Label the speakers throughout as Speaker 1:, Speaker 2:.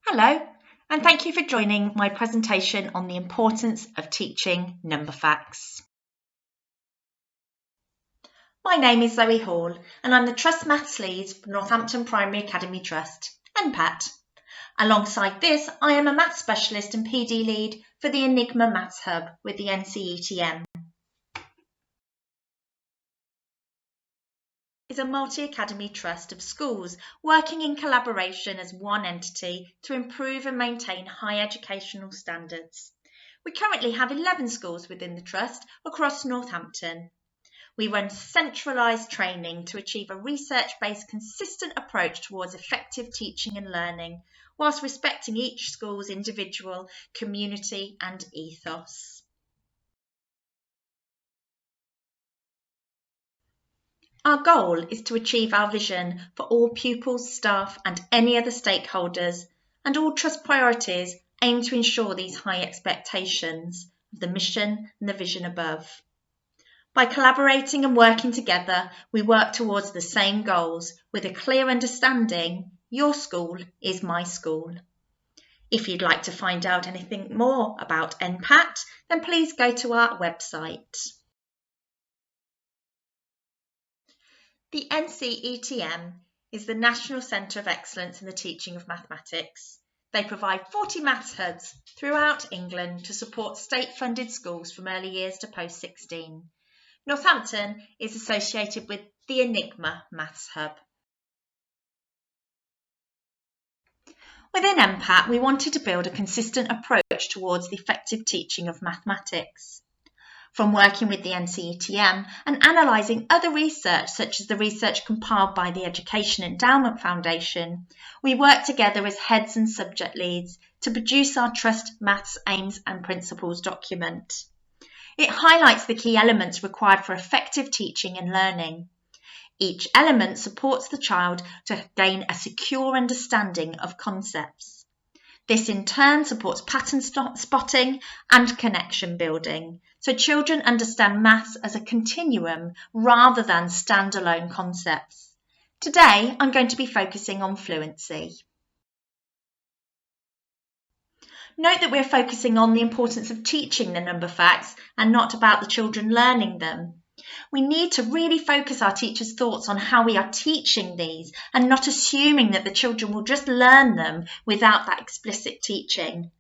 Speaker 1: Hello, and thank you for joining my presentation on the importance of teaching number facts. My name is Zoe Hall, and I'm the Trust Maths Lead for Northampton Primary Academy Trust, NPAT. Alongside this, I am a Maths Specialist and PD Lead for the Enigma Maths Hub with the NCETM. Is a multi-academy trust of schools working in collaboration as one entity to improve and maintain high educational standards. We currently have 11 schools within the trust across Northampton. We run centralised training to achieve a research-based consistent approach towards effective teaching and learning, whilst respecting each school's individual community and ethos. Our goal is to achieve our vision for all pupils, staff and any other stakeholders, and all trust priorities aim to ensure these high expectations of the mission and the vision above. By collaborating and working together, we work towards the same goals with a clear understanding: your school is my school. If you'd like to find out anything more about NPAT, then please go to our website. The NCETM is the National Centre of Excellence in the Teaching of Mathematics. They provide 40 maths hubs throughout England to support state-funded schools from early years to post-16. Northampton is associated with the Enigma Maths Hub. Within NPAT, we wanted to build a consistent approach towards the effective teaching of mathematics. From working with the NCETM and analysing other research, such as the research compiled by the Education Endowment Foundation, we work together as heads and subject leads to produce our Trust Maths Aims and Principles document. It highlights the key elements required for effective teaching and learning. Each element supports the child to gain a secure understanding of concepts. This in turn supports pattern spotting and connection building, so children understand maths as a continuum rather than standalone concepts. Today, I'm going to be focusing on fluency. Note that we're focusing on the importance of teaching the number facts and not about the children learning them. We need to really focus our teachers' thoughts on how we are teaching these and not assuming that the children will just learn them without that explicit teaching.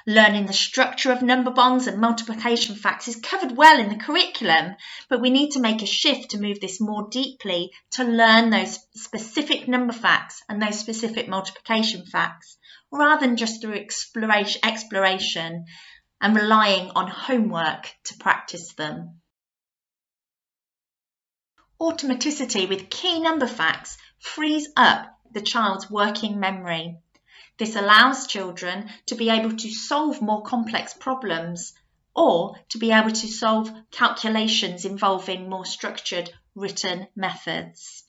Speaker 1: Learning the structure of number bonds and multiplication facts is covered well in the curriculum, but we need to make a shift to move this more deeply to learn those specific number facts and those specific multiplication facts, rather than just through exploration and relying on homework to practice them. Automaticity with key number facts frees up the child's working memory. This allows children to be able to solve more complex problems or to be able to solve calculations involving more structured written methods.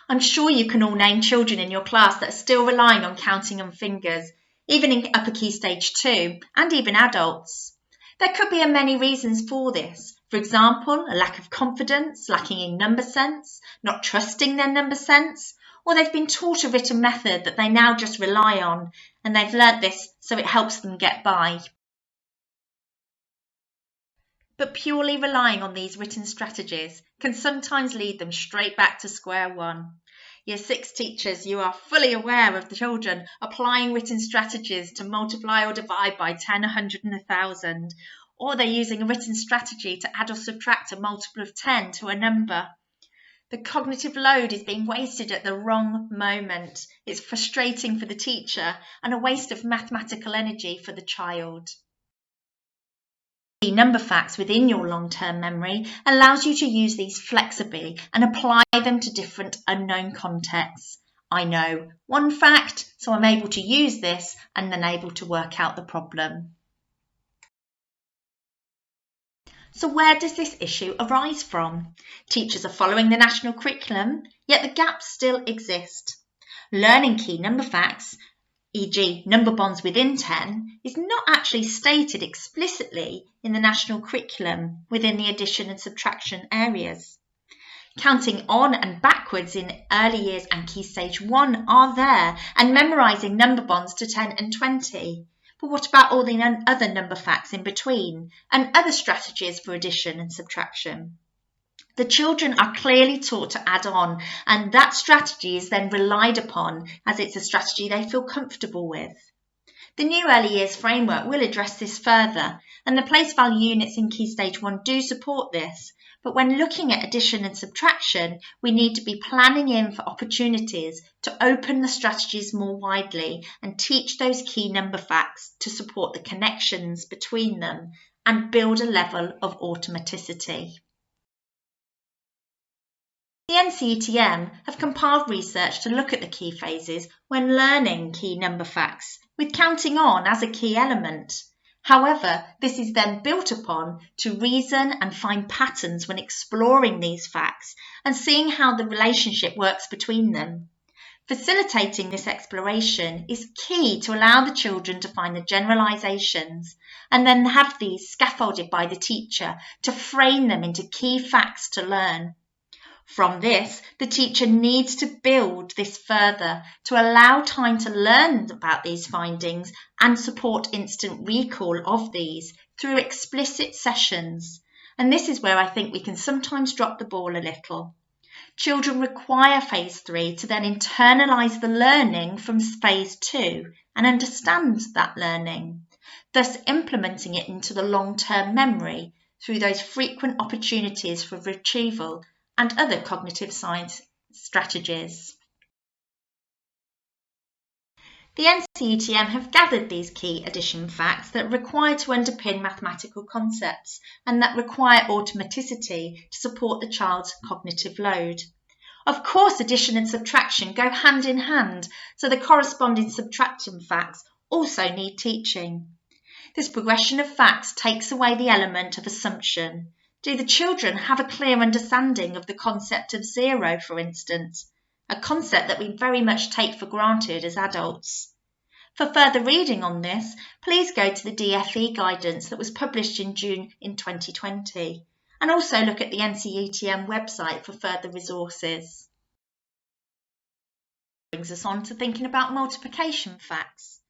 Speaker 1: I'm sure you can all name children in your class that are still relying on counting on fingers, even in upper key stage 2 and even adults. There could be many reasons for this. For example, a lack of confidence, lacking in number sense, not trusting their number sense, or they've been taught a written method that they now just rely on, and they've learnt this so it helps them get by. But purely relying on these written strategies can sometimes lead them straight back to square one. Year 6 teachers, you are fully aware of the children applying written strategies to multiply or divide by 10, 100 and 1,000, or they're using a written strategy to add or subtract a multiple of 10 to a number. The cognitive load is being wasted at the wrong moment. It's frustrating for the teacher and a waste of mathematical energy for the child. The number facts within your long-term memory allows you to use these flexibly and apply them to different unknown contexts. I know one fact, so I'm able to use this and then able to work out the problem. So where does this issue arise from? Teachers are following the national curriculum, yet the gaps still exist. Learning key number facts, e.g. number bonds within 10, is not actually stated explicitly in the national curriculum within the addition and subtraction areas. Counting on and backwards in early years and Key Stage 1 are there, and memorising number bonds to 10 and 20. But what about all the other number facts in between, and other strategies for addition and subtraction? The children are clearly taught to add on, and that strategy is then relied upon as it's a strategy they feel comfortable with. The new early years framework will address this further, and the place value units in Key Stage 1 do support this. But when looking at addition and subtraction, we need to be planning in for opportunities to open the strategies more widely and teach those key number facts to support the connections between them and build a level of automaticity. The NCETM have compiled research to look at the key phases when learning key number facts, with counting on as a key element. However, this is then built upon to reason and find patterns when exploring these facts and seeing how the relationship works between them. Facilitating this exploration is key to allow the children to find the generalizations and then have these scaffolded by the teacher to frame them into key facts to learn. From this, the teacher needs to build this further to allow time to learn about these findings and support instant recall of these through explicit sessions. And this is where I think we can sometimes drop the ball a little. Children require phase 3 to then internalise the learning from phase 2 and understand that learning, thus implementing it into the long-term memory through those frequent opportunities for retrieval and other cognitive science strategies. The NCETM have gathered these key addition facts that are required to underpin mathematical concepts and that require automaticity to support the child's cognitive load. Of course, addition and subtraction go hand in hand, so the corresponding subtraction facts also need teaching. This progression of facts takes away the element of assumption. Do the children have a clear understanding of the concept of zero, for instance, a concept that we very much take for granted as adults? For further reading on this, please go to the DFE guidance that was published in June in 2020, and also look at the NCETM website for further resources. Brings us on to thinking about multiplication facts.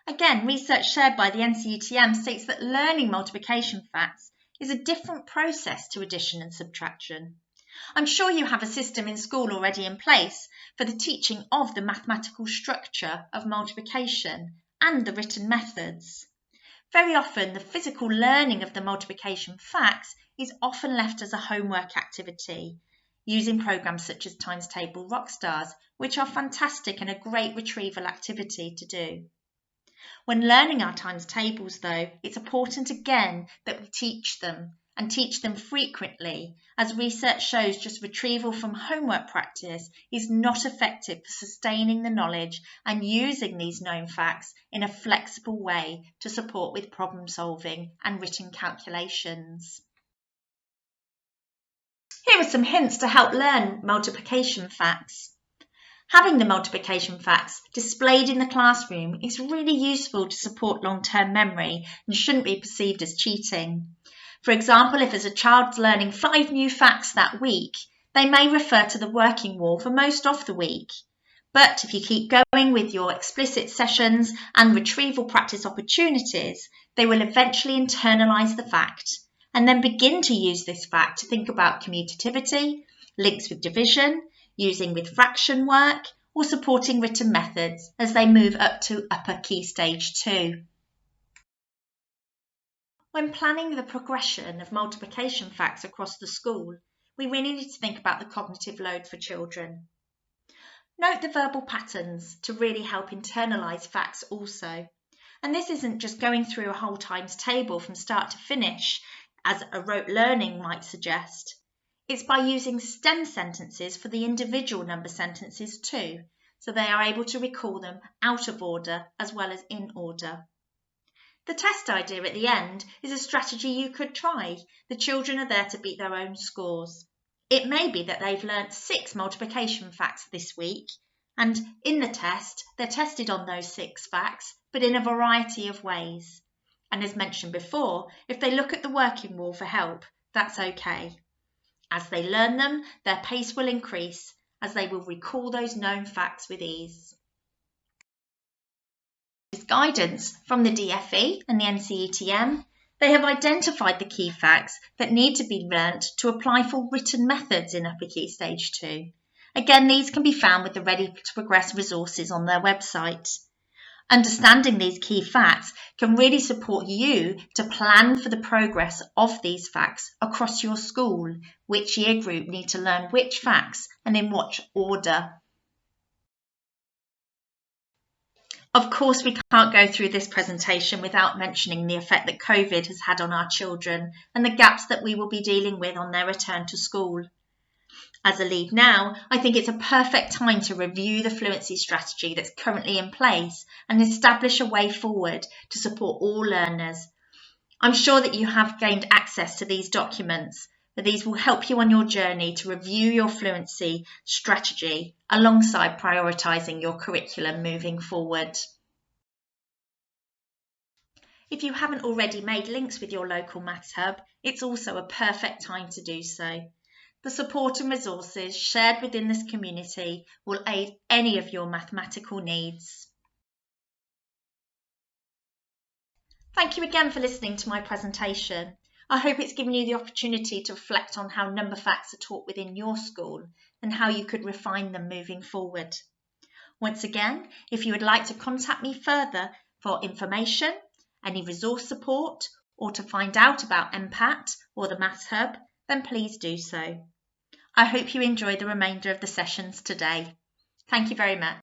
Speaker 1: Again, research shared by the NCETM states that learning multiplication facts is a different process to addition and subtraction. I'm sure you have a system in school already in place for the teaching of the mathematical structure of multiplication and the written methods. Very often, the physical learning of the multiplication facts is often left as a homework activity, using programs such as Times Table Rockstars, which are fantastic and a great retrieval activity to do. When learning our times tables, though, it's important again that we teach them and teach them frequently, as research shows just retrieval from homework practice is not effective for sustaining the knowledge and using these known facts in a flexible way to support with problem solving and written calculations. Here are some hints to help learn multiplication facts. Having the multiplication facts displayed in the classroom is really useful to support long-term memory and shouldn't be perceived as cheating. For example, if as a child's learning 5 new facts that week, they may refer to the working wall for most of the week. But if you keep going with your explicit sessions and retrieval practice opportunities, they will eventually internalise the fact and then begin to use this fact to think about commutativity, links with division, using with fraction work, or supporting written methods as they move up to upper Key Stage 2. When planning the progression of multiplication facts across the school, we really need to think about the cognitive load for children. Note the verbal patterns to really help internalise facts also. And this isn't just going through a whole times table from start to finish, as a rote learning might suggest. It's by using stem sentences for the individual number sentences too, so they are able to recall them out of order as well as in order. The test idea at the end is a strategy you could try. The children are there to beat their own scores. It may be that they've learnt 6 multiplication facts this week, and in the test, they're tested on those 6 facts, but in a variety of ways. And as mentioned before, if they look at the working wall for help, that's okay. As they learn them, their pace will increase as they will recall those known facts with ease. With guidance from the DFE and the NCETM, they have identified the key facts that need to be learnt to apply for written methods in Upper Key Stage 2. Again, these can be found with the Ready to Progress resources on their website. Understanding these key facts can really support you to plan for the progress of these facts across your school, which year group need to learn which facts and in what order. Of course, we can't go through this presentation without mentioning the effect that COVID has had on our children and the gaps that we will be dealing with on their return to school. As a lead now, I think it's a perfect time to review the fluency strategy that's currently in place and establish a way forward to support all learners. I'm sure that you have gained access to these documents, but these will help you on your journey to review your fluency strategy alongside prioritising your curriculum moving forward. If you haven't already made links with your local Maths Hub, it's also a perfect time to do so. The support and resources shared within this community will aid any of your mathematical needs. Thank you again for listening to my presentation. I hope it's given you the opportunity to reflect on how number facts are taught within your school and how you could refine them moving forward. Once again, if you would like to contact me further for information, any resource support, or to find out about MPAT or the Maths Hub, then please do so. I hope you enjoy the remainder of the sessions today. Thank you very much.